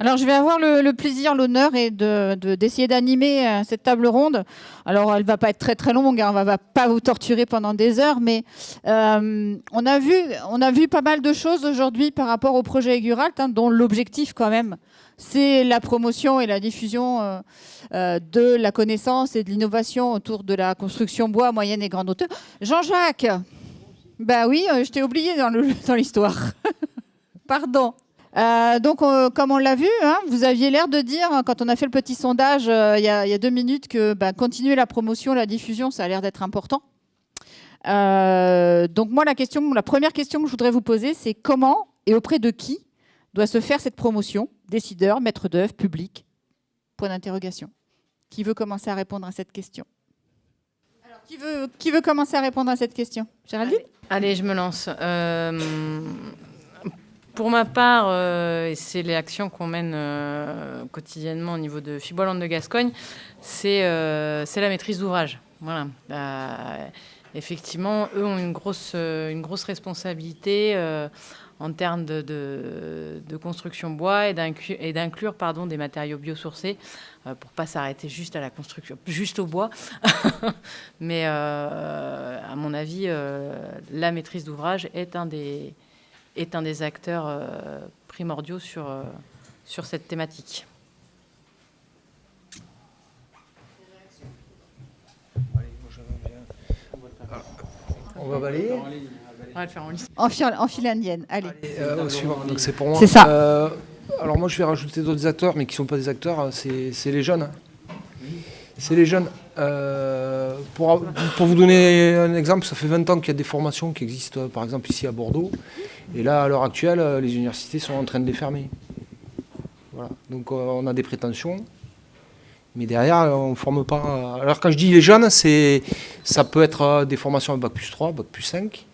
Alors, je vais avoir le plaisir, l'honneur et d'essayer d'animer cette table ronde. Alors, elle ne va pas être très très longue, hein, on ne va pas vous torturer pendant des heures, mais on a vu pas mal de choses aujourd'hui par rapport au projet Eguralt, hein, dont l'objectif quand même, c'est la promotion et la diffusion de la connaissance et de l'innovation autour de la construction bois moyenne et grande hauteur. Jean-Jacques, bah oui, je t'ai oublié dans l'histoire. Pardon. Donc, comme on l'a vu, hein, vous aviez l'air de dire, quand on a fait le petit sondage il y a 2 minutes, que continuer la promotion, la diffusion, ça a l'air d'être important. Donc moi, la première question que je voudrais vous poser, c'est comment et auprès de qui doit se faire cette promotion? Décideurs, maîtres d'œuvre, public? Point d'interrogation. Qui veut commencer à répondre à cette question? Alors, qui veut commencer à répondre à cette question? Géraldine? Allez, je me lance. Pour ma part, et c'est les actions qu'on mène quotidiennement au niveau de Fiboilande de Gascogne, c'est la maîtrise d'ouvrage. Voilà. Effectivement, eux ont une grosse responsabilité en termes de construction bois et d'inclure des matériaux biosourcés pour pas s'arrêter juste à la construction, juste au bois. Mais à mon avis, la maîtrise d'ouvrage est un des acteurs primordiaux sur cette thématique. On va balayer. On va le faire en ligne. En file indienne, allez. Au suivant. Donc c'est pour moi. C'est ça. Alors moi je vais rajouter d'autres acteurs, mais qui ne sont pas des acteurs, c'est les jeunes. C'est les jeunes. Pour vous donner un exemple, ça fait 20 ans qu'il y a des formations qui existent, par exemple ici à Bordeaux. Et là, à l'heure actuelle, les universités sont en train de les fermer. Voilà. Donc on a des prétentions, mais derrière, on ne forme pas. Alors quand je dis les jeunes, ça peut être des formations à Bac+3, Bac+5.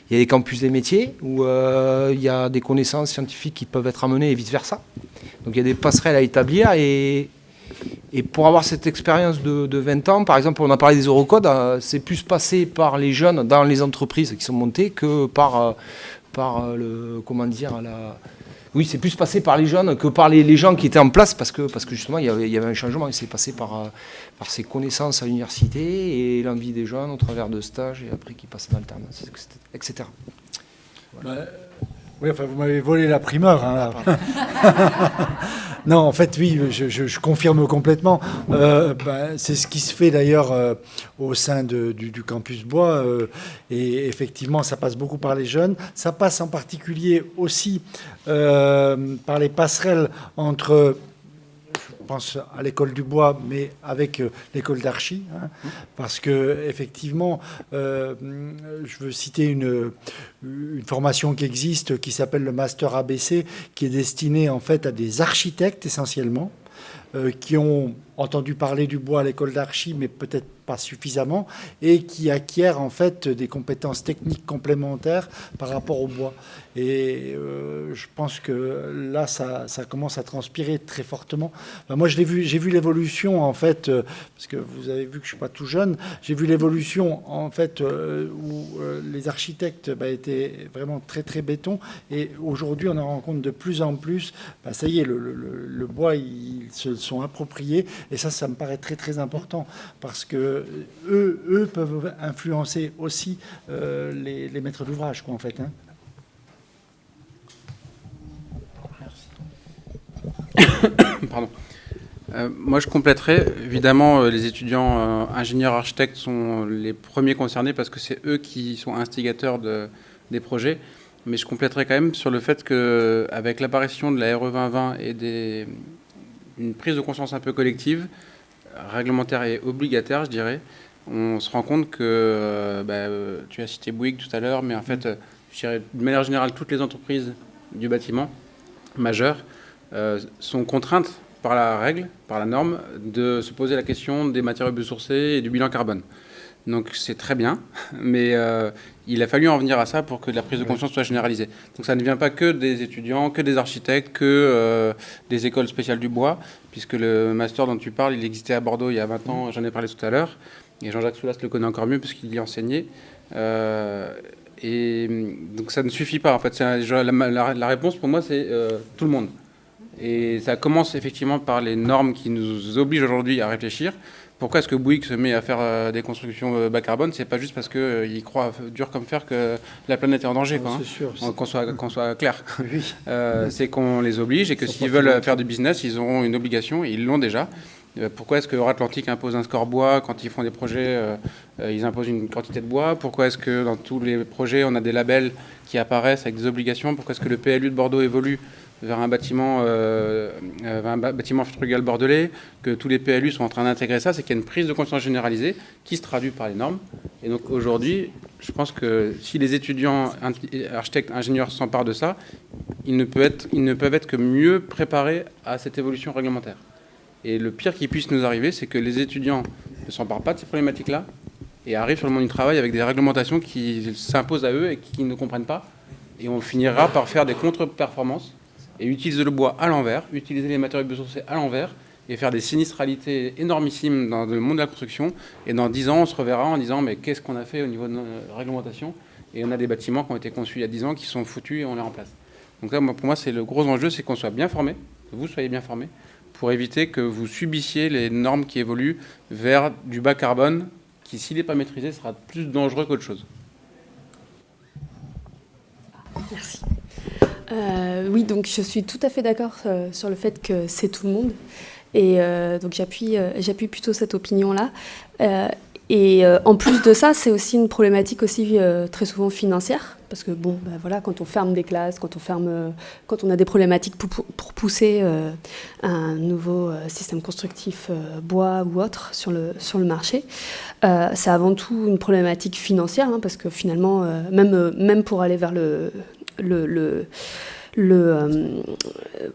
Il y a des campus des métiers où il y a des connaissances scientifiques qui peuvent être amenées et vice-versa. Donc il y a des passerelles à établir et pour avoir cette expérience de 20 ans, par exemple, on a parlé des Eurocodes, c'est plus passé par les jeunes dans les entreprises qui sont montées que par Oui, c'est plus passé par les jeunes que par les gens qui étaient en place parce que justement, il y avait un changement et c'est passé par ces connaissances à l'université et l'envie des jeunes au travers de stages et après qui passent en alternance, etc. Voilà. Oui, enfin, vous m'avez volé la primeur. Hein, non, en fait, oui, je confirme complètement. C'est ce qui se fait d'ailleurs au sein du campus Bois. Et effectivement, ça passe beaucoup par les jeunes. Ça passe en particulier aussi par les passerelles entre... Je pense à l'école du bois, mais avec l'école d'archi, hein, parce que effectivement, je veux citer une formation qui existe, qui s'appelle le Master ABC, qui est destiné en fait à des architectes essentiellement, qui ont entendu parler du bois à l'école d'archi, mais peut-être pas suffisamment, et qui acquièrent en fait des compétences techniques complémentaires par rapport au bois. Et je pense que là, ça commence à transpirer très fortement. Enfin, moi, j'ai vu l'évolution en fait, parce que vous avez vu que je suis pas tout jeune. J'ai vu l'évolution en fait où les architectes étaient vraiment très très béton, et aujourd'hui, on en rencontre de plus en plus. Ça y est, le bois, ils se sont appropriés, et ça me paraît très très important parce que eux peuvent influencer aussi les maîtres d'ouvrage, quoi, en fait. Hein. Pardon. Moi, je compléterais. Évidemment, les étudiants ingénieurs architectes sont les premiers concernés parce que c'est eux qui sont instigateurs des projets. Mais je compléterais quand même sur le fait qu'avec l'apparition de la RE 2020 et une prise de conscience un peu collective, réglementaire et obligataire, je dirais, on se rend compte que, tu as cité Bouygues tout à l'heure, mais en fait, je dirais, de manière générale, toutes les entreprises du bâtiment majeures sont contraintes par la règle, par la norme, de se poser la question des matériaux biosourcés et du bilan carbone. Donc c'est très bien, mais il a fallu en venir à ça pour que la prise de conscience soit généralisée. Donc ça ne vient pas que des étudiants, que des architectes, que des écoles spéciales du bois, puisque le master dont tu parles, il existait à Bordeaux il y a 20 ans, j'en ai parlé tout à l'heure, et Jean-Jacques Soulas le connaît encore mieux puisqu'il y enseignait. Et donc ça ne suffit pas, en fait. La réponse pour moi, c'est tout le monde. Et ça commence effectivement par les normes qui nous obligent aujourd'hui à réfléchir. Pourquoi est-ce que Bouygues se met à faire des constructions bas carbone? C'est pas juste parce qu'il croit dur comme fer que la planète est en danger, quoi, C'est sûr. qu'on soit clair. Oui. C'est qu'on les oblige et que Ils sont s'ils pas veulent financiers. faire du business, ils auront une obligation, et ils l'ont déjà. Pourquoi est-ce que Euratlantique impose un score bois quand ils font des projets, ils imposent une quantité de bois? Pourquoi est-ce que dans tous les projets, on a des labels qui apparaissent avec des obligations? Pourquoi est-ce que le PLU de Bordeaux évolue vers un bâtiment frugal bordelais, que tous les PLU sont en train d'intégrer ça? C'est qu'il y a une prise de conscience généralisée qui se traduit par les normes. Et donc aujourd'hui, je pense que si les étudiants, architectes, ingénieurs s'emparent de ça, ils ne peuvent être que mieux préparés à cette évolution réglementaire. Et le pire qui puisse nous arriver, c'est que les étudiants ne s'emparent pas de ces problématiques-là et arrivent sur le monde du travail avec des réglementations qui s'imposent à eux et qu'ils ne comprennent pas. Et on finira par faire des contre-performances et utiliser le bois à l'envers, utiliser les matériaux biosourcés à l'envers et faire des sinistralités énormissimes dans le monde de la construction. Et dans 10 ans, on se reverra en disant mais qu'est-ce qu'on a fait au niveau de nos réglementations? Et on a des bâtiments qui ont été conçus il y a 10 ans qui sont foutus et on les remplace. Donc là, pour moi, c'est le gros enjeu, c'est qu'on soit bien formés, que vous soyez bien formés, pour éviter que vous subissiez les normes qui évoluent vers du bas carbone, qui, s'il n'est pas maîtrisé, sera plus dangereux qu'autre chose. Merci. Oui, donc je suis tout à fait d'accord sur le fait que c'est tout le monde. Et donc j'appuie plutôt cette opinion-là. Et en plus de ça, c'est aussi une problématique aussi très souvent financière. Parce que bon, ben voilà, quand on ferme des classes, quand on a des problématiques pour pousser un nouveau système constructif bois ou autre sur le marché, c'est avant tout une problématique financière, hein, parce que finalement, même pour aller vers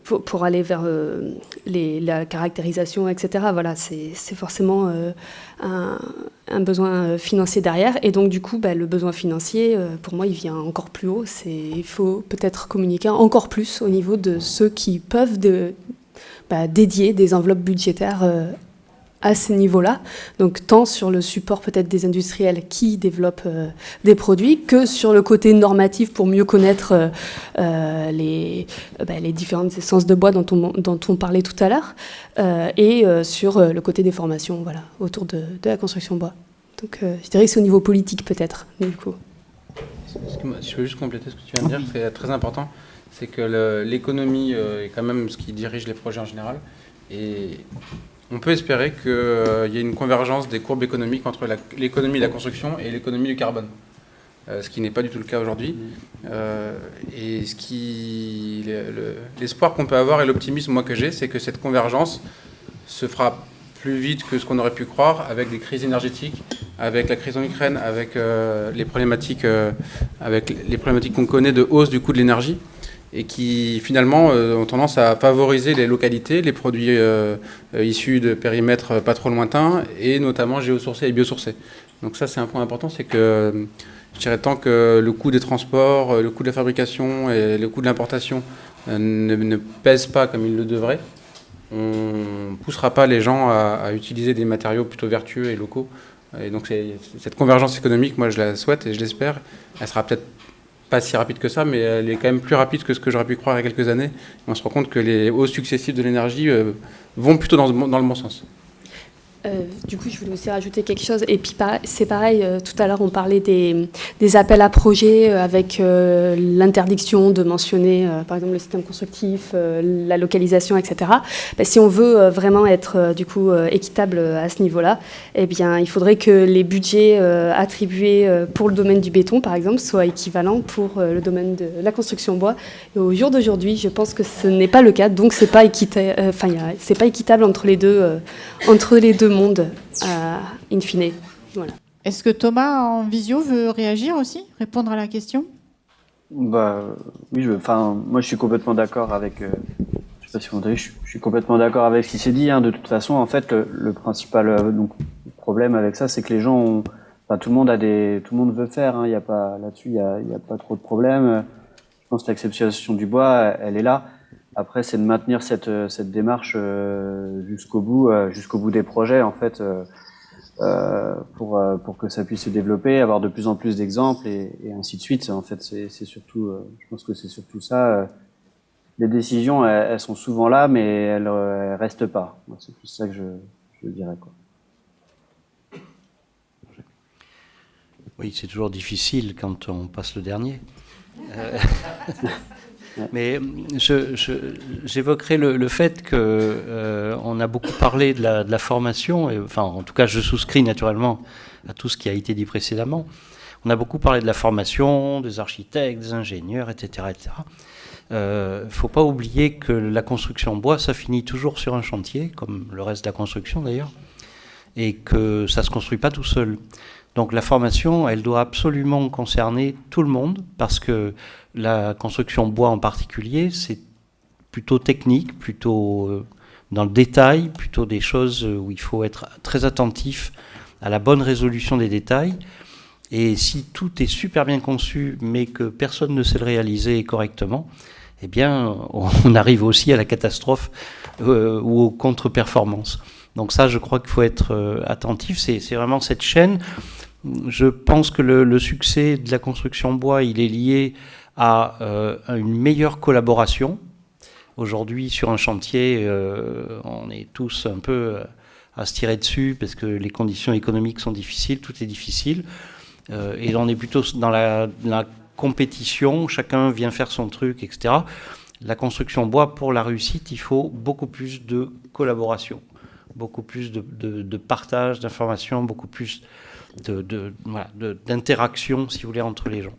pour aller vers la caractérisation, etc. Voilà, c'est forcément un besoin financier derrière. Et donc, du coup, le besoin financier, pour moi, il vient encore plus haut. Il faut peut-être communiquer encore plus au niveau de ceux qui peuvent dédier des enveloppes budgétaires à ce niveau-là, donc tant sur le support peut-être des industriels qui développent des produits que sur le côté normatif pour mieux connaître les différentes essences de bois dont on parlait tout à l'heure, et sur le côté des formations, voilà, autour de la construction bois. Donc je dirais que c'est au niveau politique peut-être, du coup. Si je peux juste compléter ce que tu viens de dire, c'est très important, c'est que l'économie est quand même ce qui dirige les projets en général, et on peut espérer qu'il y ait une convergence des courbes économiques entre l'économie de la construction et l'économie du carbone, ce qui n'est pas du tout le cas aujourd'hui. Et l'espoir qu'on peut avoir et l'optimisme moi que j'ai, c'est que cette convergence se fera plus vite que ce qu'on aurait pu croire, avec des crises énergétiques, avec la crise en Ukraine, avec les problématiques qu'on connaît de hausse du coût de l'énergie, et qui finalement ont tendance à favoriser les localités, les produits issus de périmètres pas trop lointains, et notamment géosourcés et biosourcés. Donc ça, c'est un point important, c'est que je dirais tant que le coût des transports, le coût de la fabrication et le coût de l'importation ne pèsent pas comme ils le devraient, on ne poussera pas les gens à utiliser des matériaux plutôt vertueux et locaux. Et donc cette convergence économique, moi je la souhaite et je l'espère. Elle sera peut-être pas si rapide que ça, mais elle est quand même plus rapide que ce que j'aurais pu croire il y a quelques années. Et on se rend compte que les hausses successives de l'énergie vont plutôt dans le bon sens. Du coup, je voulais aussi rajouter quelque chose. Et puis, c'est pareil, tout à l'heure, on parlait des appels à projets avec l'interdiction de mentionner, par exemple, le système constructif, la localisation, etc. Si on veut vraiment être, du coup, équitable à ce niveau-là, eh bien, il faudrait que les budgets attribués pour le domaine du béton, par exemple, soient équivalents pour le domaine de la construction bois. Et au jour d'aujourd'hui, je pense que ce n'est pas le cas. Donc, c'est pas équitable entre les deux mondes, in fine. Voilà. Est-ce que Thomas, en visio, veut réagir aussi, répondre à la question? Oui, moi je suis complètement d'accord avec, je sais pas si vous entendez, je suis complètement d'accord avec ce qui s'est dit. De toute façon, en fait, le principal problème avec ça, c'est que les gens tout le monde veut faire. Il y a pas là-dessus, il y a pas trop de problème. Je pense que l'acceptation du bois, elle est là. Après, c'est de maintenir cette démarche jusqu'au bout des projets, en fait, pour que ça puisse se développer, avoir de plus en plus d'exemples et ainsi de suite. En fait, c'est surtout, je pense que c'est surtout ça. les décisions, elles sont souvent là, mais elles restent pas. C'est plus ça que je dirais, quoi. Oui, c'est toujours difficile quand on passe le dernier. Mais j'évoquerai le fait qu'on a beaucoup parlé de la formation, et, enfin, en tout cas, je souscris naturellement à tout ce qui a été dit précédemment. On a beaucoup parlé de la formation, des architectes, des ingénieurs, etc., etc. Faut pas oublier que la construction bois, ça finit toujours sur un chantier, comme le reste de la construction d'ailleurs, et que ça se construit pas tout seul. Donc la formation, elle doit absolument concerner tout le monde, parce que la construction bois en particulier, c'est plutôt technique, plutôt dans le détail, plutôt des choses où il faut être très attentif à la bonne résolution des détails. Et si tout est super bien conçu, mais que personne ne sait le réaliser correctement, eh bien, on arrive aussi à la catastrophe ou aux contre-performances. Donc ça, je crois qu'il faut être attentif. C'est vraiment cette chaîne. Je pense que le succès de la construction bois, il est lié à une meilleure collaboration. Aujourd'hui, sur un chantier, on est tous un peu à se tirer dessus parce que les conditions économiques sont difficiles, tout est difficile. Et on est plutôt dans la compétition, chacun vient faire son truc, etc. La construction bois, pour la réussite, il faut beaucoup plus de collaboration, beaucoup plus de partage d'informations, beaucoup plus d'interaction, si vous voulez, entre les gens.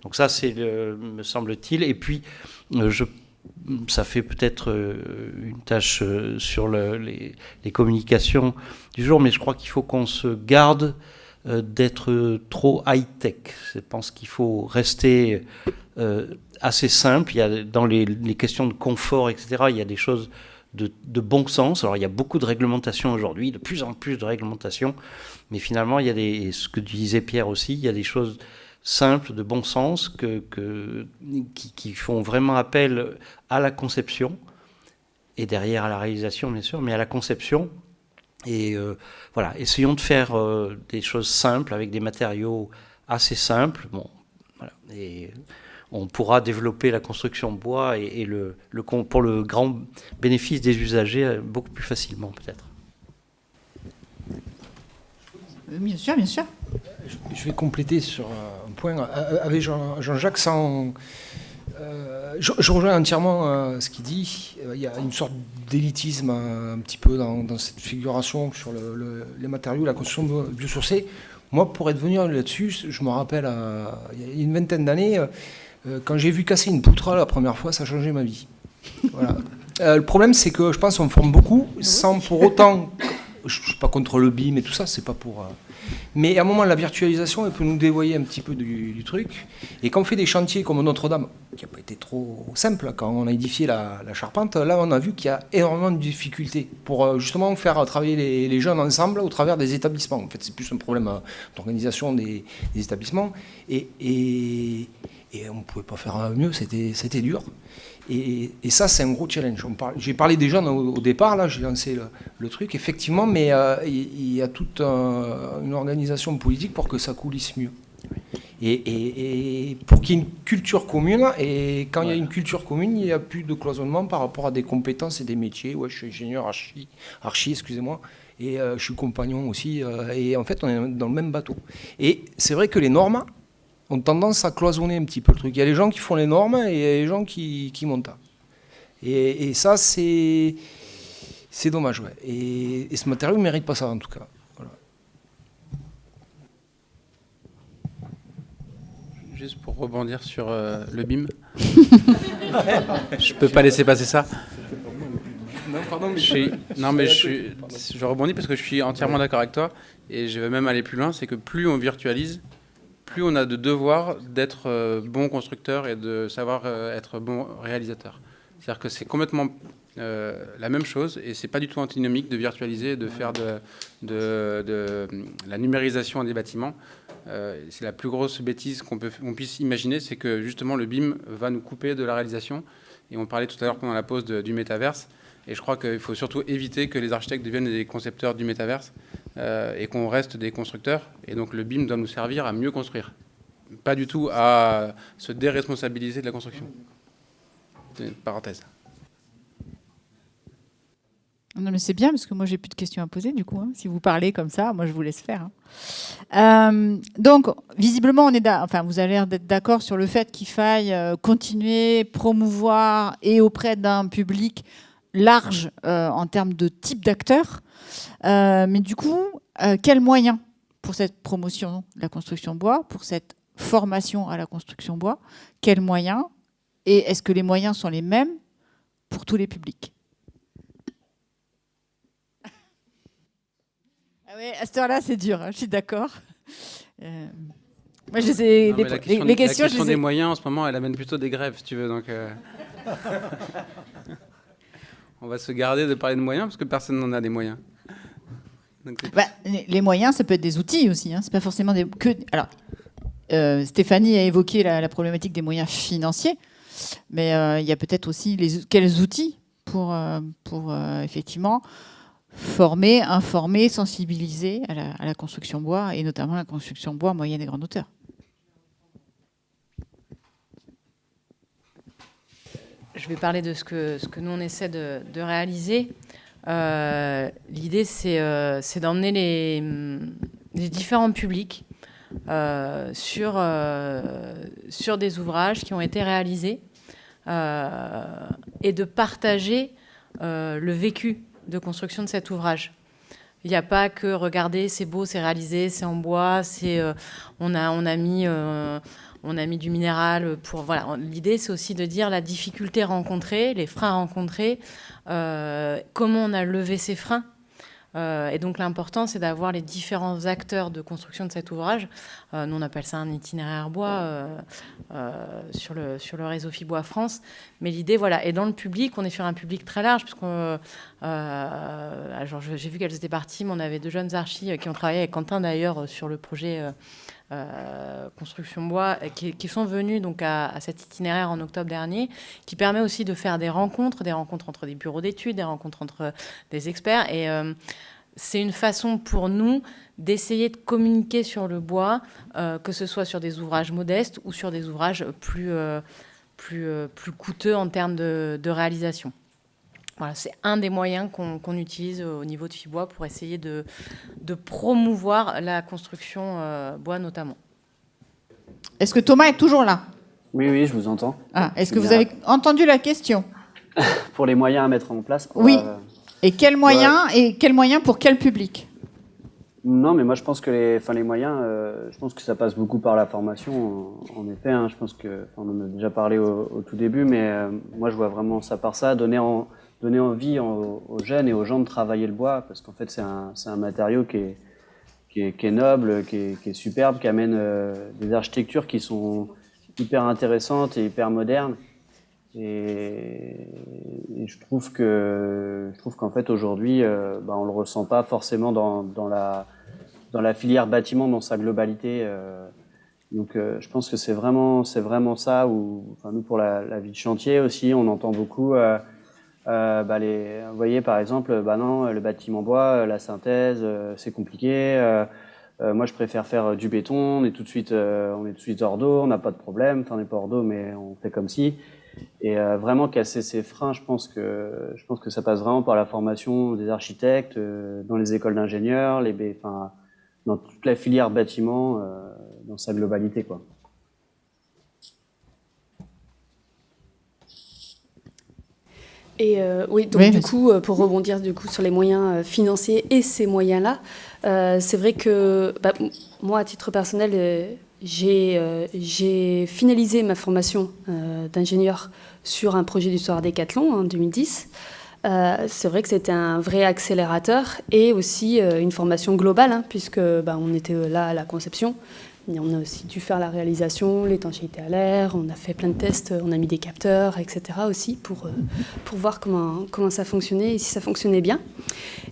Donc ça, c'est, me semble-t-il. Et puis, ça fait peut-être une tâche sur les communications du jour, mais je crois qu'il faut qu'on se garde d'être trop high-tech. Je pense qu'il faut rester assez simple. Il y a, dans les questions de confort, etc., il y a des choses de bon sens. Alors, il y a beaucoup de réglementation aujourd'hui, de plus en plus de réglementation, mais finalement, il y a ce que disait Pierre aussi, il y a des choses simples, de bon sens, qui font vraiment appel à la conception, et derrière à la réalisation, bien sûr, mais à la conception. Et voilà, essayons de faire des choses simples, avec des matériaux assez simples. Bon, voilà, et on pourra développer la construction bois pour le grand bénéfice des usagers beaucoup plus facilement, peut-être. Bien sûr, bien sûr. Je vais compléter sur un point. Avec Jean-Jacques, je rejoins entièrement ce qu'il dit. Il y a une sorte d'élitisme un petit peu dans cette figuration sur les matériaux, la construction biosourcée. Moi, pour être venu là-dessus, je me rappelle, il y a une vingtaine d'années, quand j'ai vu casser une poutre la première fois, ça a changé ma vie. Voilà. Le problème, c'est que je pense qu'on forme beaucoup, sans pour autant... Je ne suis pas contre le BIM et tout ça, c'est pas pour... Mais à un moment, la virtualisation, elle peut nous dévoyer un petit peu du truc. Et quand on fait des chantiers comme Notre-Dame, qui n'a pas été trop simple, quand on a édifié la charpente, là, on a vu qu'il y a énormément de difficultés pour justement faire travailler les jeunes ensemble au travers des établissements. En fait, c'est plus un problème d'organisation des établissements. Et on ne pouvait pas faire mieux, c'était dur. Et ça, c'est un gros challenge. J'ai parlé des jeunes au départ, là, j'ai lancé le truc, effectivement, mais il y a toute une organisation politique pour que ça coulisse mieux. Et pour qu'il y ait une culture commune, et quand il y a une culture commune, il n'y a plus de cloisonnement par rapport à des compétences et des métiers. Ouais, je suis ingénieur archi, excusez-moi, et je suis compagnon aussi, et en fait, on est dans le même bateau. Et c'est vrai que les normes ont tendance à cloisonner un petit peu le truc. Il y a les gens qui font les normes et il y a les gens qui montent. Et ça, c'est dommage. Ouais. Et ce matériau ne mérite pas ça, en tout cas. Voilà. Juste pour rebondir sur le BIM. Je peux pas laisser passer ça. Non, pardon, mais je rebondis parce que je suis entièrement d'accord avec toi. Et je vais même aller plus loin, c'est que plus on virtualise, plus on a de devoir d'être bon constructeur et de savoir être bon réalisateur. C'est-à-dire que c'est complètement la même chose et c'est pas du tout antinomique de virtualiser, de faire de la numérisation des bâtiments. C'est la plus grosse bêtise qu'on puisse imaginer, c'est que justement le BIM va nous couper de la réalisation. Et on parlait tout à l'heure pendant la pause du métaverse. Et je crois qu'il faut surtout éviter que les architectes deviennent des concepteurs du métaverse et qu'on reste des constructeurs. Et donc le BIM doit nous servir à mieux construire, pas du tout à se déresponsabiliser de la construction. C'est une parenthèse. Non, mais c'est bien parce que moi j'ai plus de questions à poser du coup. Hein. Si vous parlez comme ça, moi je vous laisse faire. Hein. Donc visiblement vous avez l'air d'être d'accord sur le fait qu'il faille continuer, promouvoir et auprès d'un public large en termes de type d'acteurs. Mais du coup, quels moyens pour cette promotion de la construction bois, pour cette formation à la construction bois? Quels moyens? Et est-ce que les moyens sont les mêmes pour tous les publics? Ah ouais, à cette heure-là, c'est dur, hein, je suis d'accord. Moi, les questions, la question des moyens, en ce moment, elle amène plutôt des grèves, si tu veux. Donc, on va se garder de parler de moyens, parce que personne n'en a des moyens. Donc, les moyens, ça peut être des outils aussi. Hein. C'est pas forcément des... Alors, Stéphanie a évoqué la problématique des moyens financiers, mais il y a peut-être aussi quels outils pour effectivement... former, informer, sensibiliser à la construction bois, et notamment la construction bois moyenne et grande hauteur. Je vais parler de ce que nous, on essaie de réaliser. L'idée, c'est d'emmener les différents publics sur des ouvrages qui ont été réalisés et de partager le vécu de construction de cet ouvrage. Il n'y a pas que regarder, c'est beau, c'est réalisé, c'est en bois, on a mis du minéral pour voilà. L'idée, c'est aussi de dire la difficulté rencontrée, les freins rencontrés, comment on a levé ces freins. Et donc l'important, c'est d'avoir les différents acteurs de construction de cet ouvrage. Nous, on appelle ça un itinéraire bois sur le réseau Fibois France. Mais l'idée, voilà, et dans le public, on est sur un public très large, puisqu'on, j'ai vu qu'elles étaient parties, mais on avait 2 jeunes archis qui ont travaillé avec Quentin d'ailleurs sur le projet construction bois, qui sont venus donc à cet itinéraire en octobre dernier, qui permet aussi de faire des rencontres entre des bureaux d'études, des rencontres entre des experts. Et c'est une façon pour nous d'essayer de communiquer sur le bois, que ce soit sur des ouvrages modestes ou sur des ouvrages plus coûteux en termes de réalisation. Voilà, c'est un des moyens qu'on utilise au niveau de Fibois pour essayer de promouvoir la construction bois notamment. Est-ce que Thomas est toujours là? Oui, je vous entends. Est-ce que vous avez entendu la question? Pour les moyens à mettre en place Oui. Et quels moyens pour quel public? Non, mais moi je pense que les moyens, je pense que ça passe beaucoup par la formation, en effet. Hein, je pense que, on en a déjà parlé au tout début, mais moi je vois vraiment ça par ça, donner envie aux jeunes et aux gens de travailler le bois, parce qu'en fait c'est un matériau qui est noble, qui est superbe, qui amène des architectures qui sont hyper intéressantes et hyper modernes. Et je trouve qu'en fait aujourd'hui, on le ressent pas forcément dans la filière bâtiment dans sa globalité. Donc je pense que c'est vraiment ça où, enfin, nous pour la vie de chantier aussi, on entend beaucoup. Vous voyez par exemple, non, le bâtiment bois, la synthèse, c'est compliqué. Moi, je préfère faire du béton. On est tout de suite hors d'eau, on n'a pas de problème. Enfin, on n'est pas hors d'eau, mais on fait comme si. Et vraiment casser ces freins, je pense que ça passe vraiment par la formation des architectes, dans les écoles d'ingénieurs, dans toute la filière bâtiment, dans sa globalité, quoi. Et oui, donc du coup, pour rebondir sur les moyens financiers et ces moyens-là, c'est vrai que moi, à titre personnel, j'ai finalisé ma formation d'ingénieur sur un projet d'histoire Décathlon en 2010. C'est vrai que c'était un vrai accélérateur et aussi une formation globale, hein, puisque on était là à la conception. Et on a aussi dû faire la réalisation, l'étanchéité à l'air, on a fait plein de tests, on a mis des capteurs, etc. aussi pour voir comment ça fonctionnait et si ça fonctionnait bien.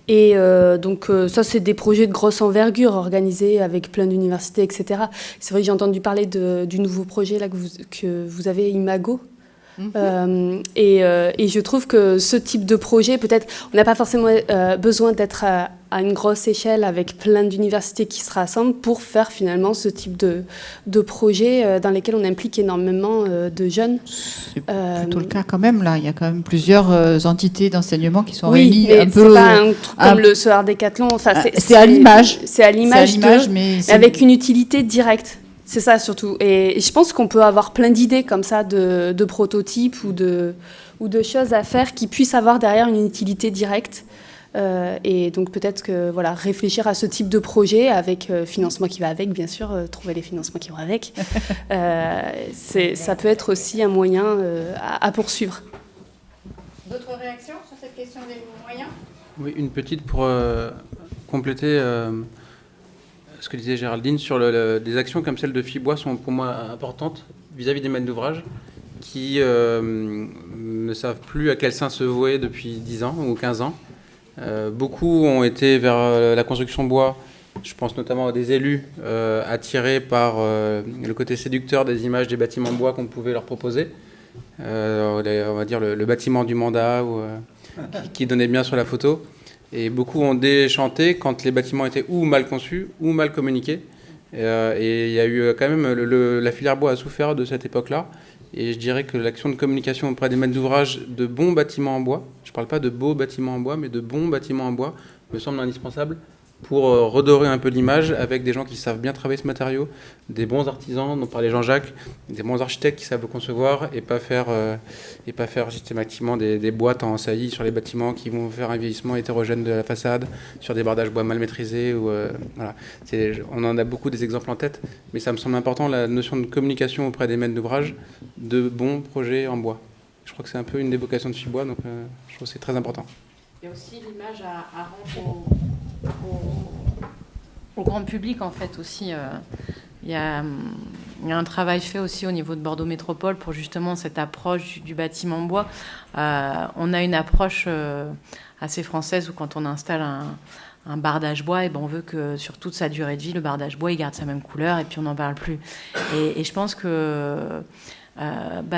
Et donc ça, c'est des projets de grosse envergure organisés avec plein d'universités, etc. C'est vrai que j'ai entendu parler du nouveau projet là, que vous avez, Imago. Et je trouve que ce type de projet, peut-être, on n'a pas forcément besoin d'être à une grosse échelle avec plein d'universités qui se rassemblent pour faire finalement ce type de projet dans lesquels on implique énormément de jeunes. C'est plutôt le cas quand même, là. Il y a quand même plusieurs entités d'enseignement qui sont oui, réunies mais un c'est peu... pas un truc comme le Solar Décathlon. Enfin, c'est à l'image. C'est à l'image, mais avec une utilité directe. C'est ça surtout. Et je pense qu'on peut avoir plein d'idées comme ça de prototypes ou de choses à faire qui puissent avoir derrière une utilité directe. Et donc peut-être que voilà, réfléchir à ce type de projet avec financement qui va avec, bien sûr, trouver les financements qui vont avec, ça peut être aussi un moyen à poursuivre. D'autres réactions sur cette question des moyens ? Oui, une petite pour compléter ce que disait Géraldine sur des actions comme celle de Fibois sont pour moi importantes vis-à-vis des maîtres d'ouvrage qui ne savent plus à quel sein se vouer depuis 10 ans ou 15 ans. Beaucoup ont été vers la construction bois, je pense notamment à des élus attirés par le côté séducteur des images des bâtiments bois qu'on pouvait leur proposer. On va dire le bâtiment du mandat qui donnait bien sur la photo. Et beaucoup ont déchanté quand les bâtiments étaient ou mal conçus ou mal communiqués. Et il y a eu quand même la filière bois a souffert de cette époque-là. Et je dirais que l'action de communication auprès des maîtres d'ouvrage de bons bâtiments en bois, je ne parle pas de beaux bâtiments en bois, mais de bons bâtiments en bois, me semble indispensable pour redorer un peu l'image avec des gens qui savent bien travailler ce matériau, des bons artisans, dont parlait Jean-Jacques, des bons architectes qui savent le concevoir et pas faire systématiquement des boîtes en saillie sur les bâtiments qui vont faire un vieillissement hétérogène de la façade, sur des bardages bois mal maîtrisés. Voilà. On en a beaucoup des exemples en tête, mais ça me semble important, la notion de communication auprès des maîtres d'ouvrage de bons projets en bois. Je crois que c'est un peu une des vocations de Fibois, donc je trouve que c'est très important. Il y a aussi l'image à rendre au grand public, en fait, aussi. Il y a un travail fait aussi au niveau de Bordeaux Métropole pour justement cette approche du bâtiment bois. On a une approche assez française où quand on installe un bardage bois, et ben on veut que sur toute sa durée de vie, le bardage bois il garde sa même couleur et puis on n'en parle plus. Et je pense que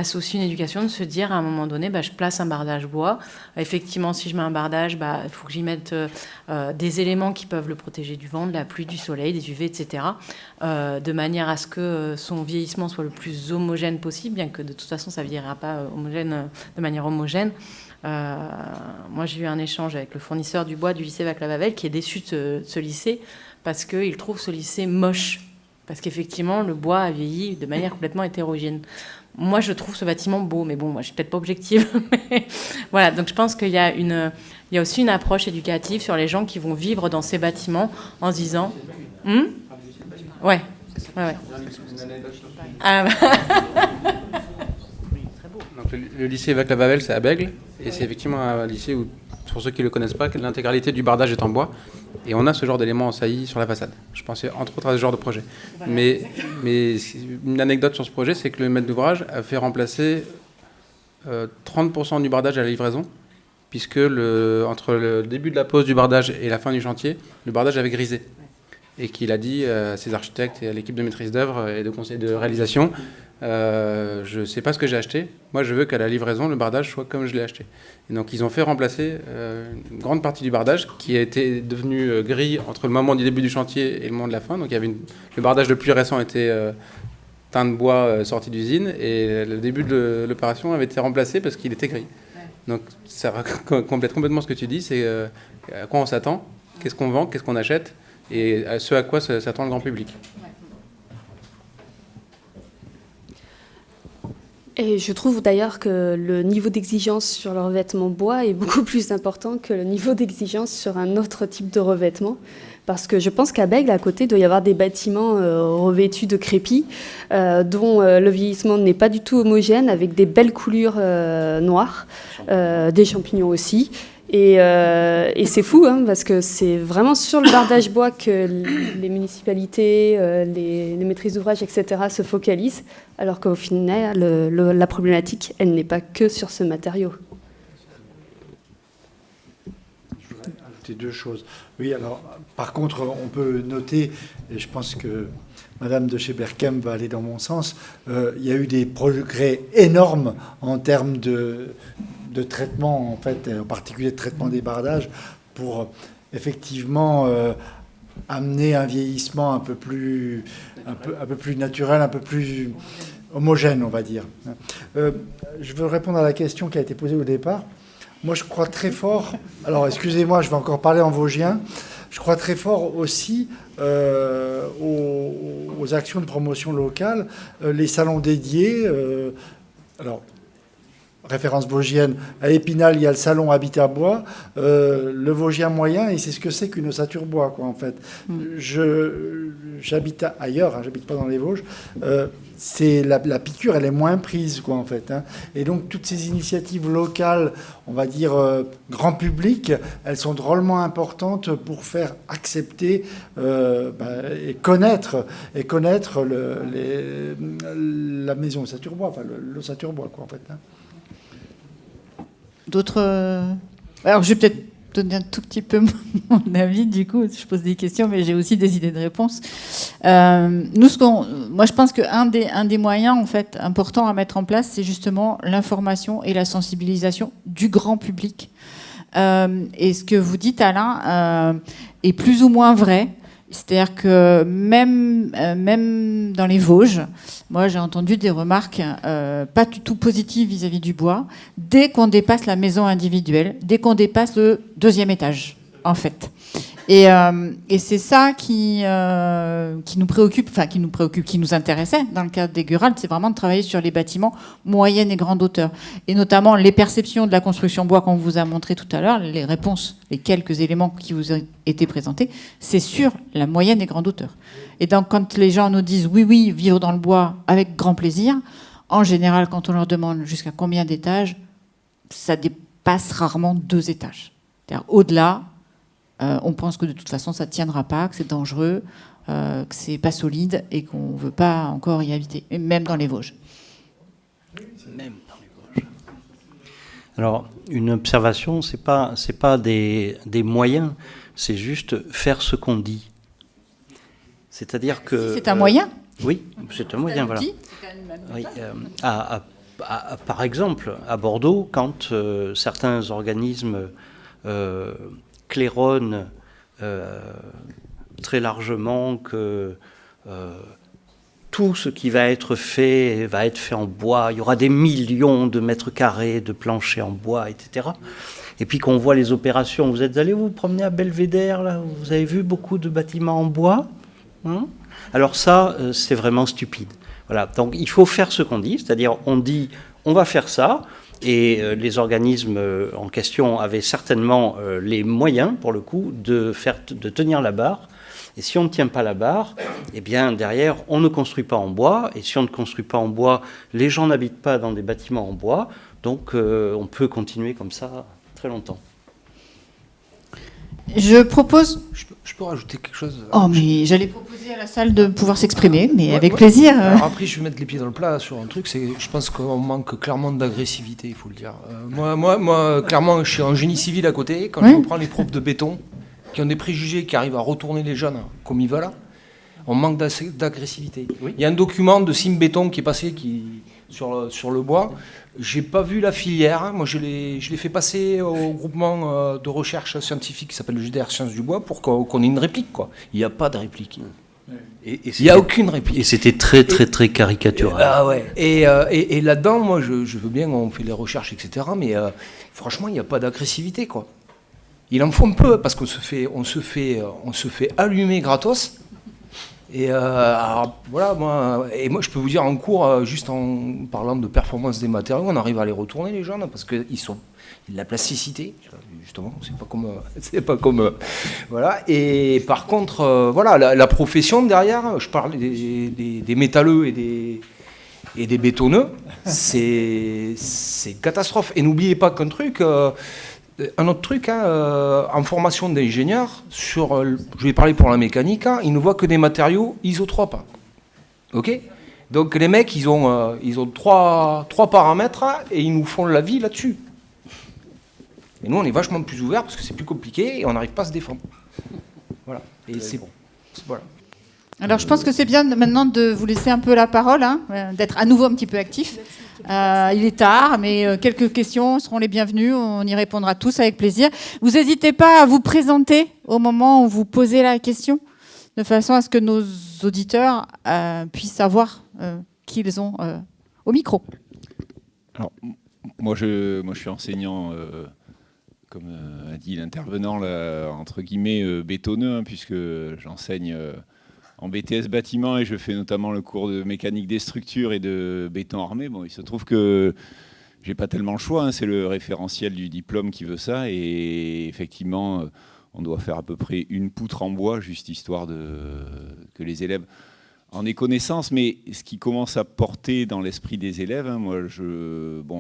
c'est aussi une éducation de se dire à un moment donné, je place un bardage bois. Effectivement, si je mets un bardage, il faut que j'y mette des éléments qui peuvent le protéger du vent, de la pluie, du soleil, des UV, etc. De manière à ce que son vieillissement soit le plus homogène possible, bien que de toute façon, ça ne vieillira pas de manière homogène. Moi, j'ai eu un échange avec le fournisseur du bois du lycée Vaclav-Havel qui est déçu de ce lycée parce qu'il trouve ce lycée moche. Parce qu'effectivement, le bois a vieilli de manière complètement hétérogène. Moi, je trouve ce bâtiment beau, mais bon, moi, je suis peut-être pas objective. Voilà, donc je pense qu'il y a aussi une approche éducative sur les gens qui vont vivre dans ces bâtiments en se disant... Ouais. Ah, Donc, le lycée Vaclav-Havel, c'est à Bègles, et c'est effectivement un lycée où, pour ceux qui ne le connaissent pas, l'intégralité du bardage est en bois, et on a ce genre d'éléments en saillie sur la façade. Je pensais entre autres à ce genre de projet. Voilà. Mais une anecdote sur ce projet, c'est que le maître d'ouvrage a fait remplacer 30% du bardage à la livraison, puisque entre le début de la pose du bardage et la fin du chantier, le bardage avait grisé. Et qu'il a dit à ses architectes et à l'équipe de maîtrise d'œuvre et de conseil de réalisation, je ne sais pas ce que j'ai acheté, moi je veux qu'à la livraison, le bardage soit comme je l'ai acheté. Et donc ils ont fait remplacer une grande partie du bardage qui a été devenu gris entre le moment du début du chantier et le moment de la fin. Donc il y avait le bardage le plus récent était teint de bois sorti d'usine et le début de l'opération avait été remplacé parce qu'il était gris. Donc ça complète complètement ce que tu dis, c'est à quoi on s'attend, qu'est-ce qu'on vend, qu'est-ce qu'on achète et ce à quoi s'attend le grand public. Et je trouve d'ailleurs que le niveau d'exigence sur le revêtement bois est beaucoup plus important que le niveau d'exigence sur un autre type de revêtement. Parce que je pense qu'à Bègles, à côté, il doit y avoir des bâtiments revêtus de crépi, dont le vieillissement n'est pas du tout homogène, avec des belles coulures noires, des champignons aussi. Et c'est fou, parce que c'est vraiment sur le bardage bois que les municipalités, les maîtrises d'ouvrage, etc. se focalisent, alors qu'au final, la problématique, elle n'est pas que sur ce matériau. Je voudrais ajouter deux choses. Oui, alors, par contre, on peut noter, et je pense que Madame de chez Berkem va aller dans mon sens, il y a eu des progrès énormes en termes de traitement, en fait, en particulier de traitement des bardages, pour effectivement amener un vieillissement un peu plus naturel, un peu plus homogène, on va dire. Je veux répondre à la question qui a été posée au départ. Moi, je crois très fort, alors excusez-moi, je vais encore parler en vosgien, je crois très fort aussi aux actions de promotion locale, les salons dédiés. Alors, référence vosgienne, à Épinal, il y a le salon Habitat Bois. Le Vosgien moyen, et c'est ce que c'est qu'une ossature bois, quoi, en fait. J'habite ailleurs, hein, j'habite pas dans les Vosges. C'est la piqûre, elle est moins prise, quoi, en fait. Hein. Et donc, toutes ces initiatives locales, on va dire grand public, elles sont drôlement importantes pour faire accepter et connaître la maison ossature bois, enfin l'ossature bois, quoi, en fait. Hein. D'autres. Alors, je vais peut-être donner un tout petit peu mon avis, du coup. Je pose des questions, mais j'ai aussi des idées de réponse. Moi, je pense qu'un des moyens, en fait, importants à mettre en place, c'est justement l'information et la sensibilisation du grand public. Et ce que vous dites, Alain, est plus ou moins vrai. C'est-à-dire que même dans les Vosges, moi j'ai entendu des remarques pas du tout positives vis-à-vis du bois, dès qu'on dépasse la maison individuelle, dès qu'on dépasse le 2e étage, en fait. Et c'est ça qui nous préoccupe, qui nous intéressait dans le cadre des Gurald, c'est vraiment de travailler sur les bâtiments moyenne et grande hauteur. Et notamment les perceptions de la construction bois qu'on vous a montré tout à l'heure, les réponses, les quelques éléments qui vous ont été présentés, c'est sur la moyenne et grande hauteur. Et donc quand les gens nous disent oui, vivre dans le bois avec grand plaisir, en général, quand on leur demande jusqu'à combien d'étages, ça dépasse rarement 2 étages. C'est-à-dire au-delà, on pense que de toute façon ça ne tiendra pas, que c'est dangereux, que c'est pas solide et qu'on ne veut pas encore y habiter, et même dans les Vosges. Même dans les Vosges. Alors, une observation, c'est pas des moyens, c'est juste faire ce qu'on dit. C'est-à-dire que... Si c'est un moyen. Oui, c'est un moyen, voilà. Oui, par exemple, à Bordeaux, quand certains organismes claironnent très largement que tout ce qui va être fait en bois, il y aura des millions de mètres carrés de planchers en bois, etc. Et puis qu'on voit les opérations, vous êtes allé vous promener à Belvédère, là, vous avez vu beaucoup de bâtiments en bois, hein? Alors ça, c'est vraiment stupide. Voilà. Donc il faut faire ce qu'on dit, c'est-à-dire on dit on va faire ça, et les organismes en question avaient certainement les moyens, pour le coup, de tenir la barre. Et si on ne tient pas la barre, eh bien derrière, on ne construit pas en bois. Et si on ne construit pas en bois, les gens n'habitent pas dans des bâtiments en bois. Donc on peut continuer comme ça très longtemps. Je propose... Je peux rajouter quelque chose? Oh, mais j'allais proposer à la salle de pouvoir s'exprimer, mais avec plaisir. Alors après, je vais mettre les pieds dans le plat sur un truc, je pense qu'on manque clairement d'agressivité, il faut le dire. Moi, clairement, je suis en génie civil à côté. Quand je reprends les profs de béton, qui ont des préjugés, qui arrivent à retourner les jeunes comme ils veulent, on manque d'agressivité. Oui. Il y a un document de Simbéton qui est passé sur le bois. J'ai pas vu la filière. Moi, je l'ai fait passer au groupement de recherche scientifique qui s'appelle le GDR Sciences du Bois pour qu'on ait une réplique, quoi. Il n'y a pas de réplique. Il n'y a aucune réplique. Et c'était très caricatural. Ah ouais. Et là-dedans, moi, je veux bien, on fait les recherches, etc. Mais franchement, il n'y a pas d'agressivité, quoi. Il en faut un peu parce qu'on se fait allumer gratos. Et alors, voilà, moi, je peux vous dire en cours, juste en parlant de performance des matériaux, on arrive à les retourner les jeunes parce qu'ils ont de la plasticité, justement, c'est pas comme voilà. Et par contre, voilà, la profession derrière, je parle des métalleux et des bétonneux, c'est catastrophe. Et n'oubliez pas qu'un truc. Un autre truc, en formation d'ingénieur, je vais parler pour la mécanique, ils ne voient que des matériaux isotropes. Ok ? Donc les mecs, ils ont trois paramètres et ils nous font la vie là-dessus. Et nous, on est vachement plus ouverts parce que c'est plus compliqué et on n'arrive pas à se défendre. Voilà. Et voilà. Alors je pense que c'est bien maintenant de vous laisser un peu la parole, d'être à nouveau un petit peu actif. Il est tard, mais quelques questions seront les bienvenues. On y répondra tous avec plaisir. Vous n'hésitez pas à vous présenter au moment où vous posez la question, de façon à ce que nos auditeurs puissent savoir qui ils ont au micro. Alors, moi, je suis enseignant, comme a dit l'intervenant, là, entre guillemets, bétonneux, hein, puisque j'enseigne en BTS bâtiment et je fais notamment le cours de mécanique des structures et de béton armé. Bon, il se trouve que j'ai pas tellement le choix, hein, c'est le référentiel du diplôme qui veut ça, et effectivement, on doit faire à peu près une poutre en bois, juste histoire que les élèves en aient connaissance, mais ce qui commence à porter dans l'esprit des élèves, hein,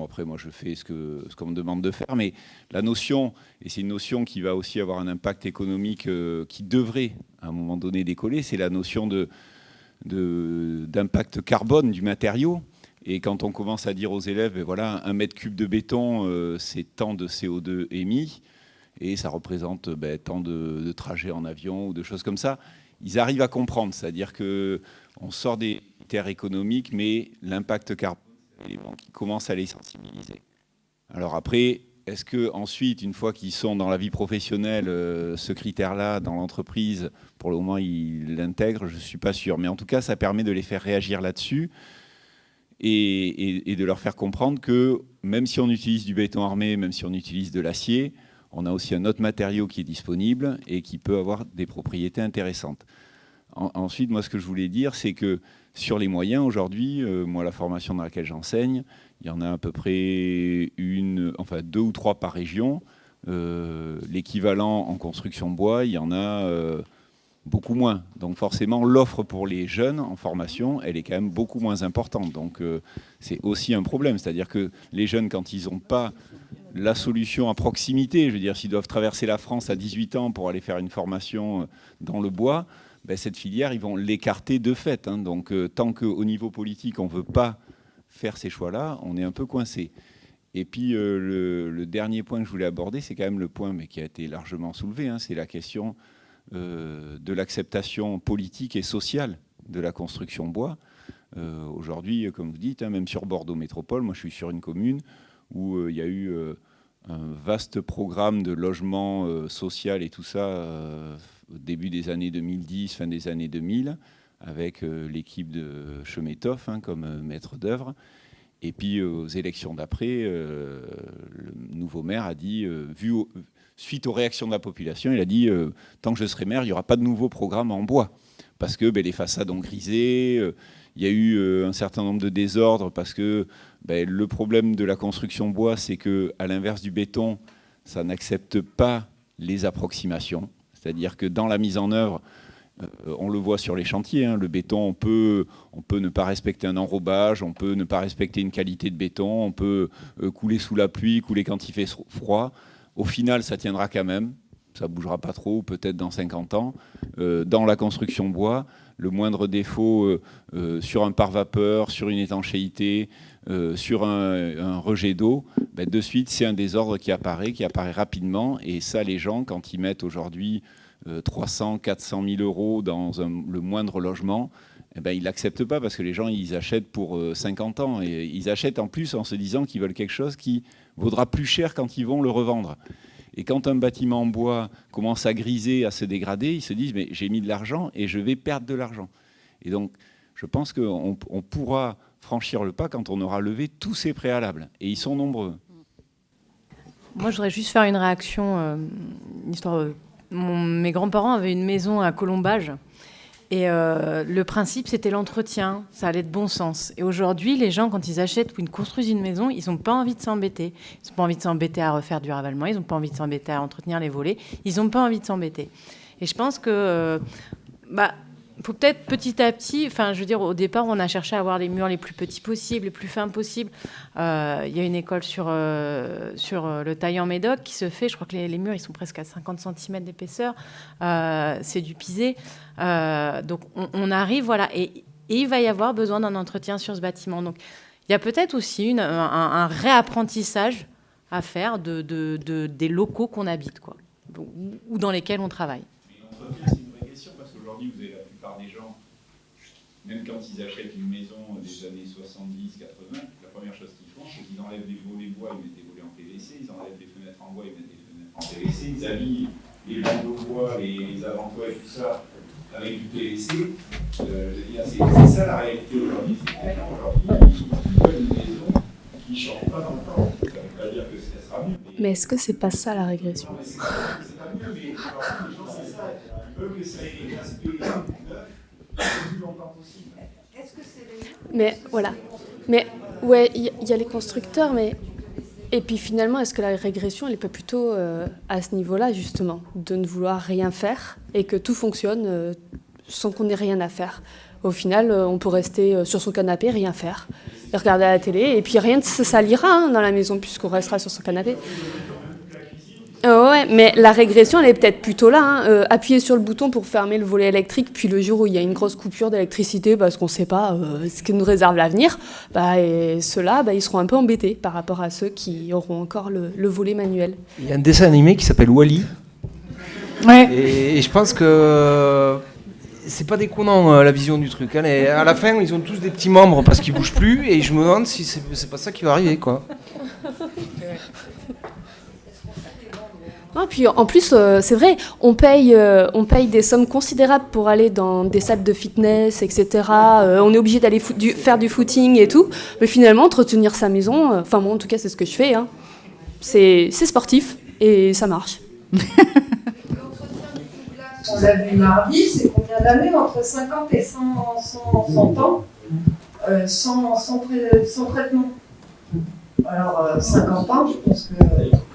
après moi je fais ce qu'on me demande de faire, mais la notion, et c'est une notion qui va aussi avoir un impact économique qui devrait à un moment donné décoller, c'est la notion d'impact carbone du matériau. Et quand on commence à dire aux élèves, voilà, 1 mètre cube de béton, c'est tant de CO2 émis, et ça représente tant de trajets en avion ou de choses comme ça, ils arrivent à comprendre. C'est-à-dire qu'on sort des critères économiques, mais l'impact carbone, c'est un élément qui commence à les sensibiliser. Alors après, est-ce qu'ensuite, une fois qu'ils sont dans la vie professionnelle, ce critère-là, dans l'entreprise, pour le moment, ils l'intègrent, je ne suis pas sûr. Mais en tout cas, ça permet de les faire réagir là-dessus et de leur faire comprendre que même si on utilise du béton armé, même si on utilise de l'acier, on a aussi un autre matériau qui est disponible et qui peut avoir des propriétés intéressantes. Ensuite, moi, ce que je voulais dire, c'est que sur les moyens, aujourd'hui, moi, la formation dans laquelle j'enseigne, il y en a à peu près 2 ou 3 par région. L'équivalent en construction bois, il y en a beaucoup moins. Donc forcément, l'offre pour les jeunes en formation, elle est quand même beaucoup moins importante. Donc c'est aussi un problème. C'est-à-dire que les jeunes, quand ils n'ont pas la solution à proximité, je veux dire, s'ils doivent traverser la France à 18 ans pour aller faire une formation dans le bois, cette filière, ils vont l'écarter de fait. Hein. Donc tant qu'au niveau politique, on ne veut pas faire ces choix-là, on est un peu coincé. Et puis le dernier point que je voulais aborder, c'est quand même le point mais qui a été largement soulevé, hein, c'est la question de l'acceptation politique et sociale de la construction bois. Aujourd'hui, comme vous dites, hein, même sur Bordeaux Métropole, moi je suis sur une commune où il y a eu un vaste programme de logement social et tout ça au début des années 2010, fin des années 2000, avec l'équipe de Chemetov comme maître d'œuvre. Et puis aux élections d'après, le nouveau maire a dit, suite aux réactions de la population, il a dit tant que je serai maire, il n'y aura pas de nouveau programme en bois. Parce que les façades ont grisé, il y a eu un certain nombre de désordres, parce que le problème de la construction bois, c'est qu'à l'inverse du béton, ça n'accepte pas les approximations. C'est-à-dire que dans la mise en œuvre, on le voit sur les chantiers, hein, le béton, on peut ne pas respecter un enrobage, on peut ne pas respecter une qualité de béton, on peut couler sous la pluie, couler quand il fait froid. Au final, ça tiendra quand même, ça ne bougera pas trop, peut-être dans 50 ans. Dans la construction bois, le moindre défaut sur un pare-vapeur, sur une étanchéité, sur un rejet d'eau, de suite, c'est un désordre qui apparaît rapidement. Et ça, les gens, quand ils mettent aujourd'hui 300, 400 000 euros dans le moindre logement, ils ne l'acceptent pas parce que les gens, ils achètent pour 50 ans. Et ils achètent en plus en se disant qu'ils veulent quelque chose qui vaudra plus cher quand ils vont le revendre. Et quand un bâtiment en bois commence à griser, à se dégrader, ils se disent « mais j'ai mis de l'argent et je vais perdre de l'argent ». Et donc, je pense qu'on pourra franchir le pas quand on aura levé tous ces préalables. Et ils sont nombreux. Moi, je voudrais juste faire une réaction, une histoire. Mes grands-parents avaient une maison à Colombage. Et le principe, c'était l'entretien. Ça allait de bon sens. Et aujourd'hui, les gens, quand ils achètent ou ils construisent une maison, ils n'ont pas envie de s'embêter. Ils n'ont pas envie de s'embêter à refaire du ravalement. Ils n'ont pas envie de s'embêter à entretenir les volets. Ils n'ont pas envie de s'embêter. Et je pense que... faut peut-être petit à petit, je veux dire, au départ, on a cherché à avoir les murs les plus petits possibles, les plus fins possibles. Il y a une école sur le Taillan-Médoc qui se fait. Je crois que les murs, ils sont presque à 50 cm d'épaisseur. C'est du pisé. Donc, on arrive, voilà. Et il va y avoir besoin d'un entretien sur ce bâtiment. Donc, il y a peut-être aussi un réapprentissage à faire des locaux qu'on habite, quoi, ou dans lesquels on travaille. Mais l'entretien, c'est une vraie question, parce qu'aujourd'hui, vous avez la plupart des gens même quand ils achètent une maison des années 70-80, la première chose qu'ils font, c'est qu'ils enlèvent les volets bois, ils mettent des volets en PVC, ils enlèvent les fenêtres en bois, ils mettent des fenêtres en PVC, ils habillent les bandeaux bois, les avant-toits et tout ça avec du PVC. Je veux dire, c'est ça la réalité aujourd'hui. Aujourd'hui, ils veulent une maison qui ne change pas dans le temps. Ça ne veut pas dire que ça sera mieux. Mais est-ce que c'est pas ça la régression? Non, mais c'est pas mieux, mais alors, les gens, c'est ça. Ils veulent que ça ait des aspects neufs le plus longtemps possible. Mais voilà. Mais ouais, il y a les constructeurs, mais et puis finalement, est-ce que la régression, elle est pas plutôt à ce niveau-là justement, de ne vouloir rien faire et que tout fonctionne sans qu'on ait rien à faire. Au final, on peut rester sur son canapé, rien faire, et regarder à la télé, et puis rien ne se salira dans la maison puisqu'on restera sur son canapé. Ouais, mais la régression, elle est peut-être plutôt là. Appuyer sur le bouton pour fermer le volet électrique, puis le jour où il y a une grosse coupure d'électricité parce qu'on ne sait pas ce que nous réserve l'avenir, et ceux-là, ils seront un peu embêtés par rapport à ceux qui auront encore le volet manuel. Il y a un dessin animé qui s'appelle Wall-E. Ouais. Et je pense que c'est pas déconnant la vision du truc. Hein. Et à la fin, ils ont tous des petits membres parce qu'ils bougent plus, et je me demande si c'est pas ça qui va arriver, quoi. Non, puis en plus, c'est vrai, on paye des sommes considérables pour aller dans des salles de fitness, etc. On est obligé d'aller faire du footing et tout. Mais finalement, entretenir sa maison, enfin moi en tout cas c'est ce que je fais, hein. C'est sportif et ça marche. On l'a vu mardi, c'est combien d'années? Entre 50 et 100 ans sans traitement. Alors 50 ans, je pense que...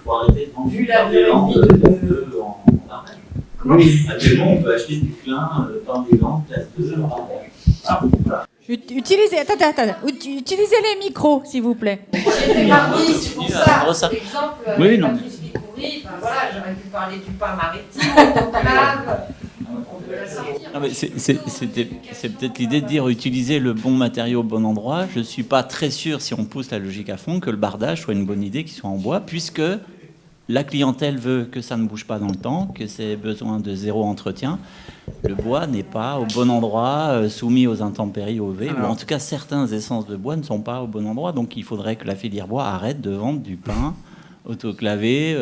Faut arrêter de vu la durée de en arrêt. Oui. Actuellement, on peut acheter du clin dans des gants classe 2 en arrêt. Voilà. Utilisez les micros, s'il vous plaît. J'ai fait mardi, c'est pour ça. Exemple, oui, non. Patrice Picouri, voilà, j'aurais pu parler du pain maritime, d'autoclave. On peut la sortir. Ah, c'est peut-être l'idée de dire utiliser le bon matériau au bon endroit. Je ne suis pas très sûr, si on pousse la logique à fond, que le bardage soit une bonne idée, qu'il soit en bois, puisque la clientèle veut que ça ne bouge pas dans le temps, que c'est besoin de zéro entretien. Le bois n'est pas au bon endroit, soumis aux intempéries UV, ou en tout cas certaines essences de bois ne sont pas au bon endroit. Donc il faudrait que la filière bois arrête de vendre du pain autoclavé,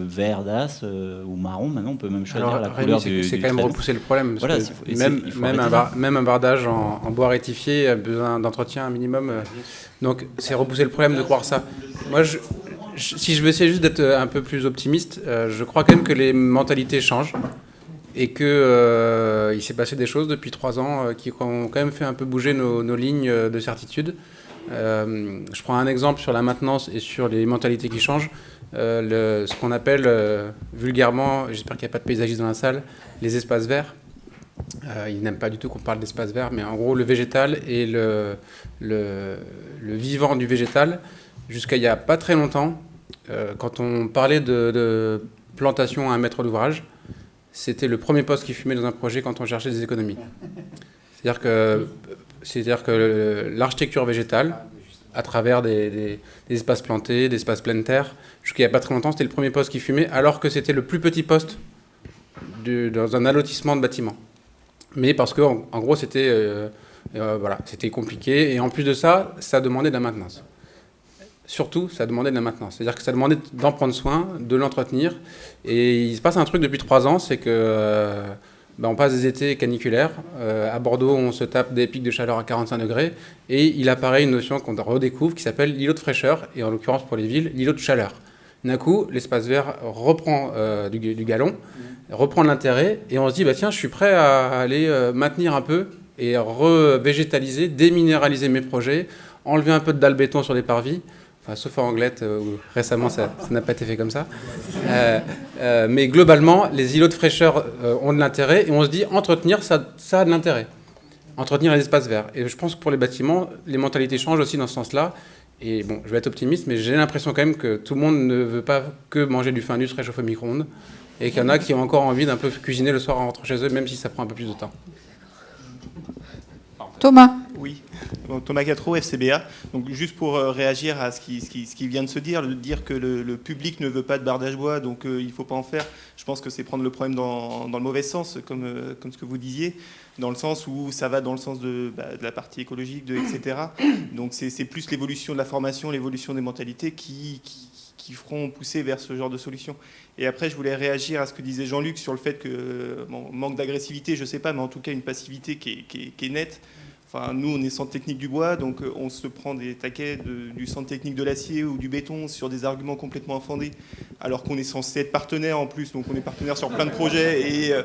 vert d'as ou marron. Maintenant, on peut même choisir la couleur du c'est quand même repousser le problème. Voilà, même un bardage en bois rectifié a besoin d'entretien un minimum. Donc, c'est repousser le problème de croire ça. Moi, si je veux essayer juste d'être un peu plus optimiste, je crois quand même que les mentalités changent et que il s'est passé des choses depuis 3 ans qui ont quand même fait un peu bouger nos lignes de certitude. Je prends un exemple sur la maintenance et sur les mentalités qui changent. Ce qu'on appelle vulgairement, j'espère qu'il n'y a pas de paysagistes dans la salle, les espaces verts. Ils n'aiment pas du tout qu'on parle d'espaces verts, mais en gros le végétal et le vivant du végétal, jusqu'à il n'y a pas très longtemps, quand on parlait de plantation à 1 mètre d'ouvrage, c'était le premier poste qui fumait dans un projet quand on cherchait des économies. C'est-à-dire que l'architecture végétale, à travers des espaces plantés, des espaces pleine terre, jusqu'à il n'y a pas très longtemps, c'était le premier poste qui fumait, alors que c'était le plus petit poste dans un allotissement de bâtiments. Mais parce que, en gros, c'était compliqué. Et en plus de ça, ça demandait de la maintenance. Surtout, ça demandait de la maintenance. C'est-à-dire que ça demandait d'en prendre soin, de l'entretenir. Et il se passe un truc depuis 3 ans, c'est que... on passe des étés caniculaires. À Bordeaux, on se tape des pics de chaleur à 45 degrés. Et il apparaît une notion qu'on redécouvre qui s'appelle l'îlot de fraîcheur. Et en l'occurrence, pour les villes, l'îlot de chaleur. D'un coup, l'espace vert reprend du galon, reprend de l'intérêt. Et on se dit, tiens, je suis prêt à aller maintenir un peu et revégétaliser, déminéraliser mes projets, enlever un peu de dalle béton sur les parvis. Enfin, sauf à Anglette, où récemment, ça n'a pas été fait comme ça. Mais globalement, les îlots de fraîcheur ont de l'intérêt et on se dit, entretenir, ça a de l'intérêt. Entretenir les espaces verts. Et je pense que pour les bâtiments, les mentalités changent aussi dans ce sens-là. Et bon, je vais être optimiste, mais j'ai l'impression quand même que tout le monde ne veut pas que manger du Findus réchauffé au micro-ondes et qu'il y en a qui ont encore envie d'un peu cuisiner le soir en rentrant chez eux, même si ça prend un peu plus de temps. Thomas. Oui. Thomas Quatreau, FCBA. Donc juste pour réagir à ce qui vient de se dire, de dire que le public ne veut pas de bardage bois, donc il ne faut pas en faire. Je pense que c'est prendre le problème dans le mauvais sens, comme ce que vous disiez, dans le sens où ça va dans le sens de la partie écologique, etc. Donc c'est plus l'évolution de la formation, l'évolution des mentalités qui feront pousser vers ce genre de solution. Et après, je voulais réagir à ce que disait Jean-Luc sur le fait que, manque d'agressivité, je ne sais pas, mais en tout cas une passivité qui est nette. Enfin, nous, on est centre technique du bois, donc on se prend des taquets du centre technique de l'acier ou du béton sur des arguments complètement infondés, alors qu'on est censé être partenaire en plus, donc on est partenaire sur plein de projets,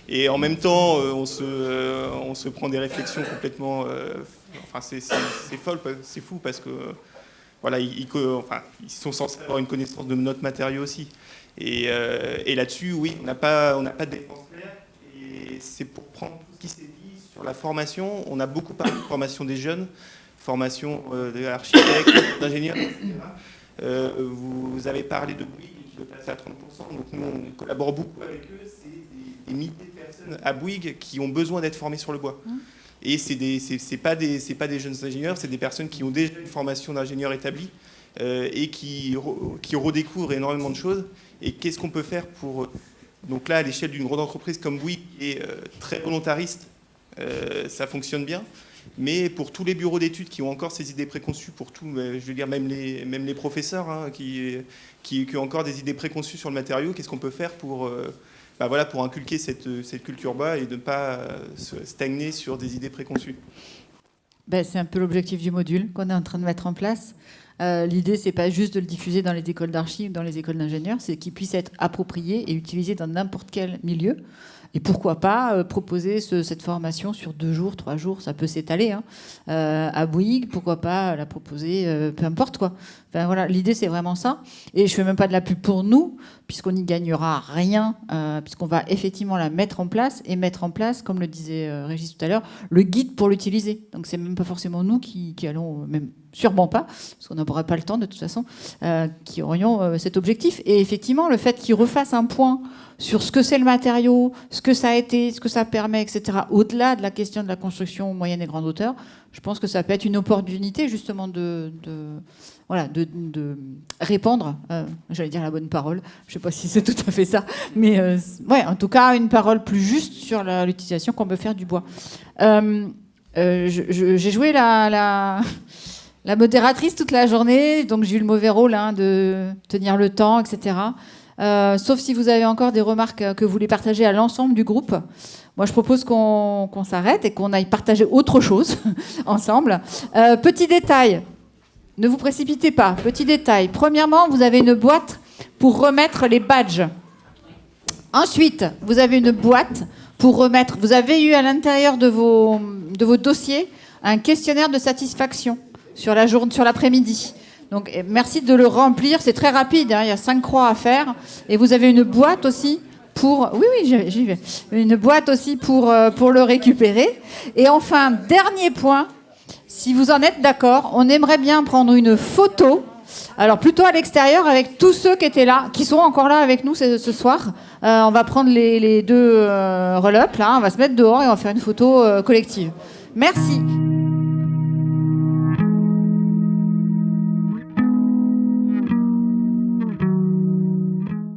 et en même temps, on se prend des réflexions complètement... Enfin, c'est folle, c'est fou, parce que... Voilà, ils sont censés avoir une connaissance de notre matériau aussi. Et là-dessus, oui, on n'a pas de défense claire. Et c'est pour prendre tout ce qui s'est dit sur la formation. On a beaucoup parlé de formation des jeunes, formation d'architectes, d'ingénieurs, etc. Vous avez parlé de Bouygues, qui est passé à 30%. Donc nous, on collabore beaucoup avec eux. C'est des milliers de personnes à Bouygues qui ont besoin d'être formées sur le bois. Et c'est pas des jeunes ingénieurs, c'est des personnes qui ont déjà une formation d'ingénieur établie et qui redécouvrent énormément de choses. Et qu'est-ce qu'on peut faire pour... Donc là, à l'échelle d'une grande entreprise comme Bouygues, qui est très volontariste, ça fonctionne bien. Mais pour tous les bureaux d'études qui ont encore ces idées préconçues, pour tout, je veux dire même les professeurs qui ont encore des idées préconçues sur le matériau, qu'est-ce qu'on peut faire pour inculquer cette culture bois et de ne pas stagner sur des idées préconçues. C'est un peu l'objectif du module qu'on est en train de mettre en place. L'idée, c'est pas juste de le diffuser dans les écoles d'archi ou dans les écoles d'ingénieurs, c'est qu'il puisse être approprié et utilisé dans n'importe quel milieu. Et pourquoi pas proposer cette formation sur 2 jours, 3 jours, ça peut s'étaler. À Bouygues, pourquoi pas la proposer, peu importe quoi. Enfin, voilà, l'idée c'est vraiment ça. Et je fais même pas de la pub pour nous, puisqu'on n'y gagnera rien, puisqu'on va effectivement la mettre en place, comme le disait Régis tout à l'heure, le guide pour l'utiliser. Donc c'est même pas forcément nous qui allons, même sûrement pas, parce qu'on n'aura pas le temps de toute façon, qui aurions cet objectif. Et effectivement, le fait qu'ils refassent un point sur ce que c'est le matériau, ce que ça a été, ce que ça permet, etc., au-delà de la question de la construction moyenne et grande hauteur, je pense que ça peut être une opportunité justement de répandre, j'allais dire la bonne parole, je ne sais pas si c'est tout à fait ça, mais en tout cas une parole plus juste sur l'utilisation qu'on peut faire du bois. J'ai joué la modératrice toute la journée, donc j'ai eu le mauvais rôle de tenir le temps, etc. Sauf si vous avez encore des remarques que vous voulez partager à l'ensemble du groupe. Moi, je propose qu'on s'arrête et qu'on aille partager autre chose ensemble. Petit détail, ne vous précipitez pas. Petit détail. Premièrement, vous avez une boîte pour remettre les badges. Ensuite, vous avez une boîte pour remettre... Vous avez eu à l'intérieur de vos dossiers un questionnaire de satisfaction sur l'après-midi. Donc, merci de le remplir. C'est très rapide, il y a 5 croix à faire. Et vous avez une boîte aussi pour... Oui, j'y vais. Une boîte aussi pour le récupérer. Et enfin, dernier point, si vous en êtes d'accord, on aimerait bien prendre une photo, alors plutôt à l'extérieur, avec tous ceux qui étaient là, qui sont encore là avec nous ce soir. On va prendre les 2 roll-up, là, on va se mettre dehors et on va faire une photo collective. Merci.